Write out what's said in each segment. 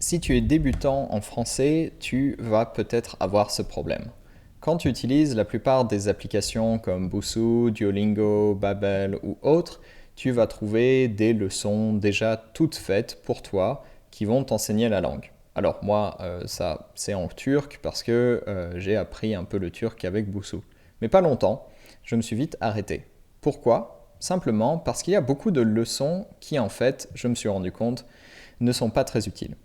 Si tu es débutant en français, tu vas peut-être avoir ce problème. Quand tu utilises la plupart des applications comme Busuu, Duolingo, Babbel ou autres, tu vas trouver des leçons déjà toutes faites pour toi qui vont t'enseigner la langue. Alors moi, ça c'est en turc parce que j'ai appris un peu le turc avec Busuu. Mais pas longtemps, je me suis vite arrêté. Pourquoi? Simplement parce qu'il y a beaucoup de leçons qui en fait, je me suis rendu compte, ne sont pas très utiles.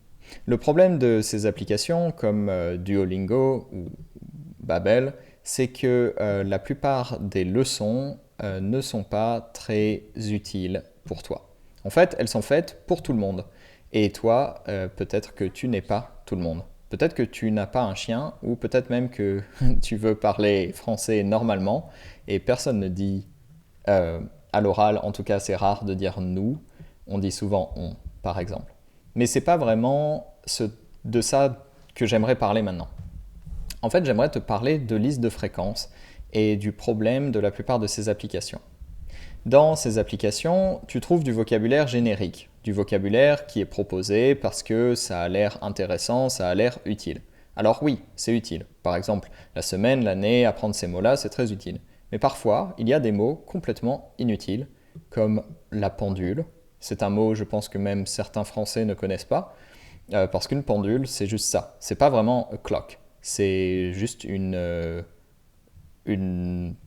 Le problème de ces applications comme Duolingo ou Babbel, c'est que la plupart des leçons ne sont pas très utiles pour toi. En fait, elles sont faites pour tout le monde. Et toi, peut-être que tu n'es pas tout le monde. Peut-être que tu n'as pas un chien, ou peut-être même que tu veux parler français normalement, et personne ne dit euh, à l'oral, en tout cas c'est rare de dire nous, on dit souvent on, par exemple. Mais c'est pas vraiment de ça que j'aimerais parler maintenant. En fait, j'aimerais te parler de liste de fréquences et du problème de la plupart de ces applications. Dans ces applications, tu trouves du vocabulaire générique, du vocabulaire qui est proposé parce que ça a l'air intéressant, ça a l'air utile. Alors oui, c'est utile. Par exemple, la semaine, l'année, apprendre ces mots-là, c'est très utile. Mais parfois, il y a des mots complètement inutiles, comme la pendule. C'est un mot, je pense que même certains Français ne connaissent pas, parce qu'une pendule, c'est juste ça. C'est pas vraiment a clock, c'est juste une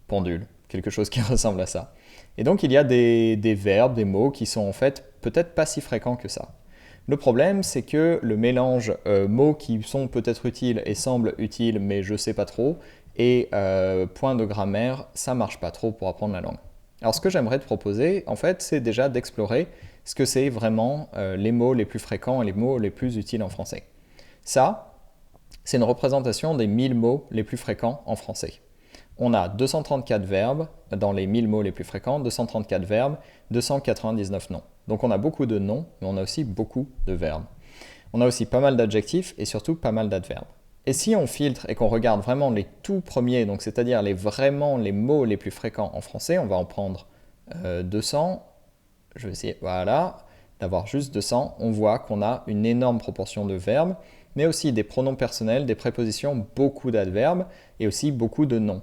pendule, quelque chose qui ressemble à ça. Et donc il y a des verbes, des mots qui sont en fait peut-être pas si fréquents que ça. Le problème, c'est que le mélange mots qui sont peut-être utiles et semblent utiles, mais je sais pas trop, et points de grammaire, ça marche pas trop pour apprendre la langue. Alors ce que j'aimerais te proposer, en fait, c'est déjà d'explorer ce que c'est vraiment les mots les plus fréquents et les mots les plus utiles en français. Ça, c'est une représentation des 1000 mots les plus fréquents en français. On a 234 verbes dans les 1000 mots les plus fréquents, 234 verbes, 299 noms. Donc on a beaucoup de noms, mais on a aussi beaucoup de verbes. On a aussi pas mal d'adjectifs et surtout pas mal d'adverbes. Et si on filtre et qu'on regarde vraiment les tout premiers, donc c'est-à-dire vraiment les mots les plus fréquents en français, on va en prendre 200. Je vais essayer, voilà, d'avoir juste 200. On voit qu'on a une énorme proportion de verbes, mais aussi des pronoms personnels, des prépositions, beaucoup d'adverbes et aussi beaucoup de noms.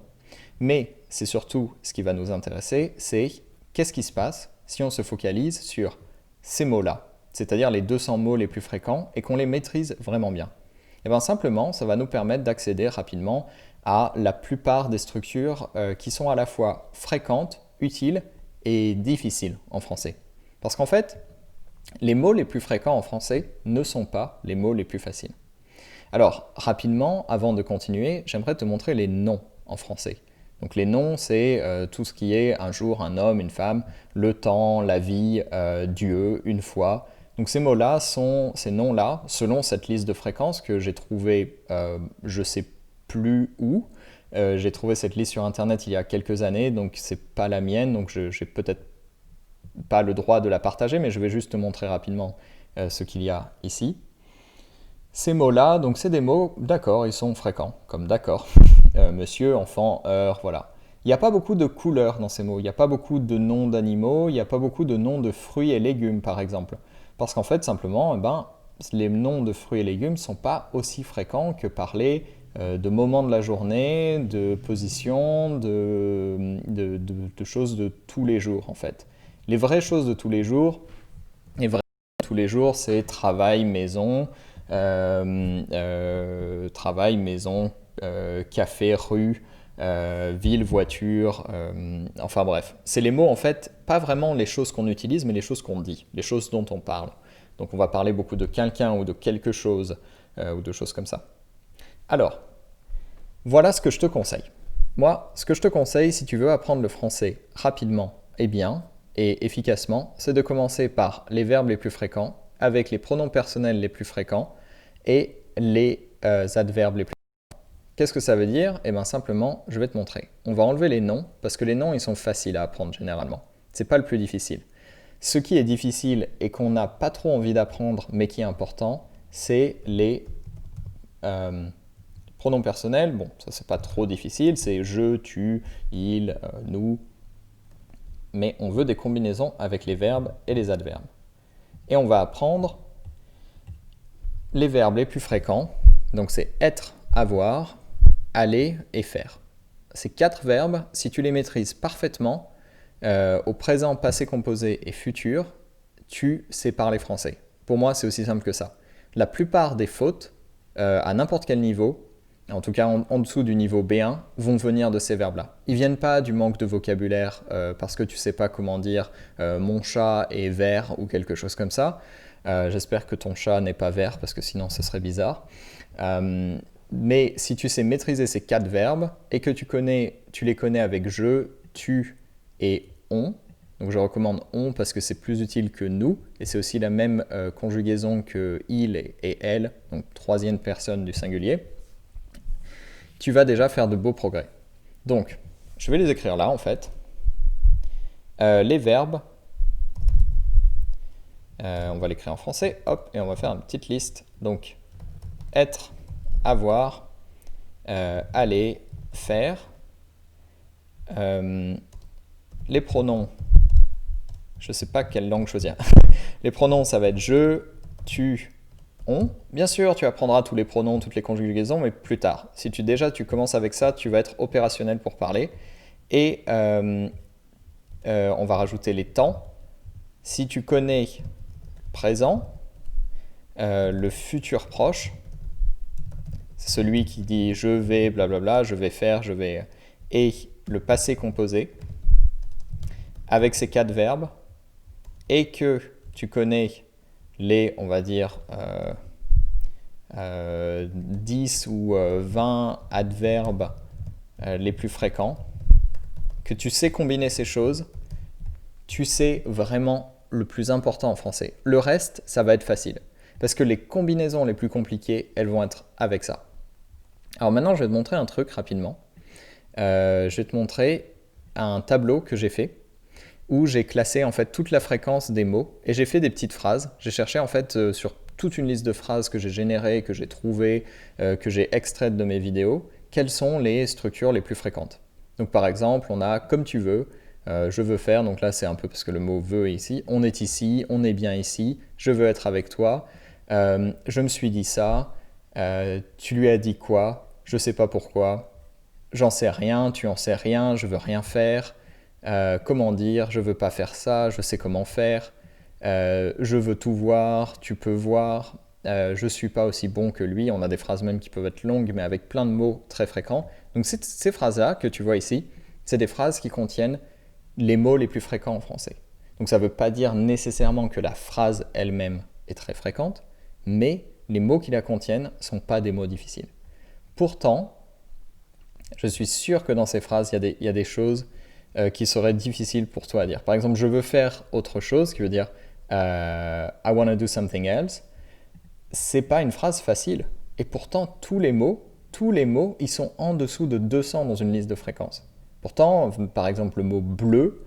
Mais c'est surtout ce qui va nous intéresser, c'est qu'est-ce qui se passe si on se focalise sur ces mots-là, c'est-à-dire les 200 mots les plus fréquents et qu'on les maîtrise vraiment bien. Et bien simplement, ça va nous permettre d'accéder rapidement à la plupart des structures qui sont à la fois fréquentes, utiles et difficiles en français. Parce qu'en fait, les mots les plus fréquents en français ne sont pas les mots les plus faciles. Alors, rapidement, avant de continuer, j'aimerais te montrer les noms en français. Donc les noms, c'est tout ce qui est un jour, un homme, une femme, le temps, la vie, Dieu, une fois. Donc ces mots-là sont, ces noms-là, selon cette liste de fréquences que j'ai trouvée, je ne sais plus où. J'ai trouvé cette liste sur Internet il y a quelques années, donc c'est pas la mienne, donc je n'ai peut-être pas le droit de la partager, mais je vais juste te montrer rapidement ce qu'il y a ici. Ces mots-là, donc c'est des mots, d'accord, ils sont fréquents, comme d'accord, monsieur, enfant, heure, voilà. Il n'y a pas beaucoup de couleurs dans ces mots, il n'y a pas beaucoup de noms d'animaux, il n'y a pas beaucoup de noms de fruits et légumes, par exemple. Parce qu'en fait, simplement, les noms de fruits et légumes ne sont pas aussi fréquents que parler de moments de la journée, de positions, de choses de tous les jours, en fait. Les vraies choses de tous les jours, les vraies choses de tous les jours, c'est travail, maison, travail, maison, café, rue, ville, voiture, enfin bref. C'est les mots en fait, pas vraiment les choses qu'on utilise, mais les choses qu'on dit, les choses dont on parle. Donc on va parler beaucoup de quelqu'un ou de quelque chose, ou de choses comme ça. Alors, voilà ce que je te conseille. Moi, ce que je te conseille si tu veux apprendre le français rapidement et bien et efficacement, c'est de commencer par les verbes les plus fréquents, avec les pronoms personnels les plus fréquents et les adverbes les plus fréquents. Qu'est-ce que ça veut dire? Eh bien simplement, je vais te montrer. On va enlever les noms, parce que les noms, ils sont faciles à apprendre généralement. C'est pas le plus difficile. Ce qui est difficile et qu'on n'a pas trop envie d'apprendre, mais qui est important, c'est les pronoms personnels. Bon, ça c'est pas trop difficile, c'est je, tu, il, nous. Mais on veut des combinaisons avec les verbes et les adverbes. Et on va apprendre les verbes les plus fréquents, donc c'est être, avoir, aller et faire. Ces 4 verbes, si tu les maîtrises parfaitement, au présent, passé composé et futur, tu sais parler français. Pour moi, c'est aussi simple que ça. La plupart des fautes, à n'importe quel niveau, en tout cas en dessous du niveau B1, vont venir de ces verbes-là. Ils ne viennent pas du manque de vocabulaire parce que tu ne sais pas comment dire mon chat est vert ou quelque chose comme ça. J'espère que ton chat n'est pas vert parce que sinon ce serait bizarre. Mais si tu sais maîtriser ces 4 verbes et que tu les connais avec je, tu et on, donc je recommande on parce que c'est plus utile que nous et c'est aussi la même conjugaison que il et elle, donc troisième personne du singulier, tu vas déjà faire de beaux progrès. Donc, je vais les écrire là en fait. Les verbes, on va l'écrire en français, hop, et on va faire une petite liste. Donc, être, avoir, aller, faire. Les pronoms, je ne sais pas quelle langue choisir. Les pronoms, ça va être je, tu, on. Bien sûr, tu apprendras tous les pronoms, toutes les conjugaisons, mais plus tard. Si tu commences avec ça, tu vas être opérationnel pour parler. Et on va rajouter les temps. Si tu connais présent, le futur proche, c'est celui qui dit je vais, blablabla, je vais faire, je vais. Et le passé composé, avec ces 4 verbes, et que tu connais les, on va dire, 10 ou 20 adverbes les plus fréquents, que tu sais combiner ces choses, tu sais vraiment le plus important en français. Le reste, ça va être facile. Parce que les combinaisons les plus compliquées, elles vont être avec ça. Alors maintenant, je vais te montrer un truc rapidement. Je vais te montrer un tableau que j'ai fait où j'ai classé en fait toute la fréquence des mots et j'ai fait des petites phrases. J'ai cherché en fait sur toute une liste de phrases que j'ai générées, que j'ai trouvées, que j'ai extraites de mes vidéos, quelles sont les structures les plus fréquentes. Donc par exemple, on a comme tu veux, je veux faire, donc là c'est un peu parce que le mot veut est ici, on est ici, on est bien ici, je veux être avec toi, je me suis dit ça, tu lui as dit quoi, je sais pas pourquoi, j'en sais rien, tu en sais rien, je veux rien faire, comment dire, je veux pas faire ça, je sais comment faire, je veux tout voir, tu peux voir, je suis pas aussi bon que lui, on a des phrases même qui peuvent être longues mais avec plein de mots très fréquents. Donc ces phrases-là que tu vois ici, c'est des phrases qui contiennent les mots les plus fréquents en français. Donc ça ne veut pas dire nécessairement que la phrase elle-même est très fréquente, mais les mots qui la contiennent ne sont pas des mots difficiles. Pourtant, je suis sûr que dans ces phrases, il y a des choses qui seraient difficiles pour toi à dire. Par exemple, je veux faire autre chose, qui veut dire I want to do something else. C'est pas une phrase facile. Et pourtant, tous les mots, ils sont en dessous de 200 dans une liste de fréquences. Pourtant, par exemple, le mot bleu,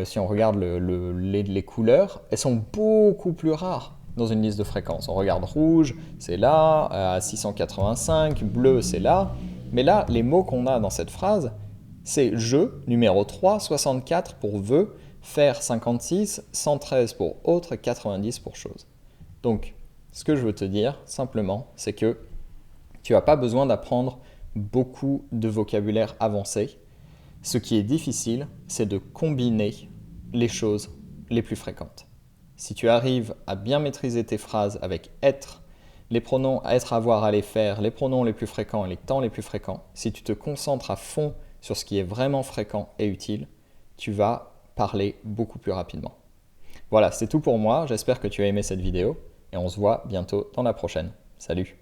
si on regarde les couleurs, elles sont beaucoup plus rares dans une liste de fréquences. On regarde rouge, c'est là, à 685, bleu, c'est là. Mais là, les mots qu'on a dans cette phrase, c'est je, numéro 3, 64 pour veut, faire 56, 113 pour autre, 90 pour chose. Donc, ce que je veux te dire, simplement, c'est que tu n'as pas besoin d'apprendre beaucoup de vocabulaire avancé. Ce qui est difficile, c'est de combiner les choses les plus fréquentes. Si tu arrives à bien maîtriser tes phrases avec être, les pronoms être, avoir, aller, faire, les pronoms les plus fréquents et les temps les plus fréquents, si tu te concentres à fond sur ce qui est vraiment fréquent et utile, tu vas parler beaucoup plus rapidement. Voilà, c'est tout pour moi. J'espère que tu as aimé cette vidéo et on se voit bientôt dans la prochaine. Salut!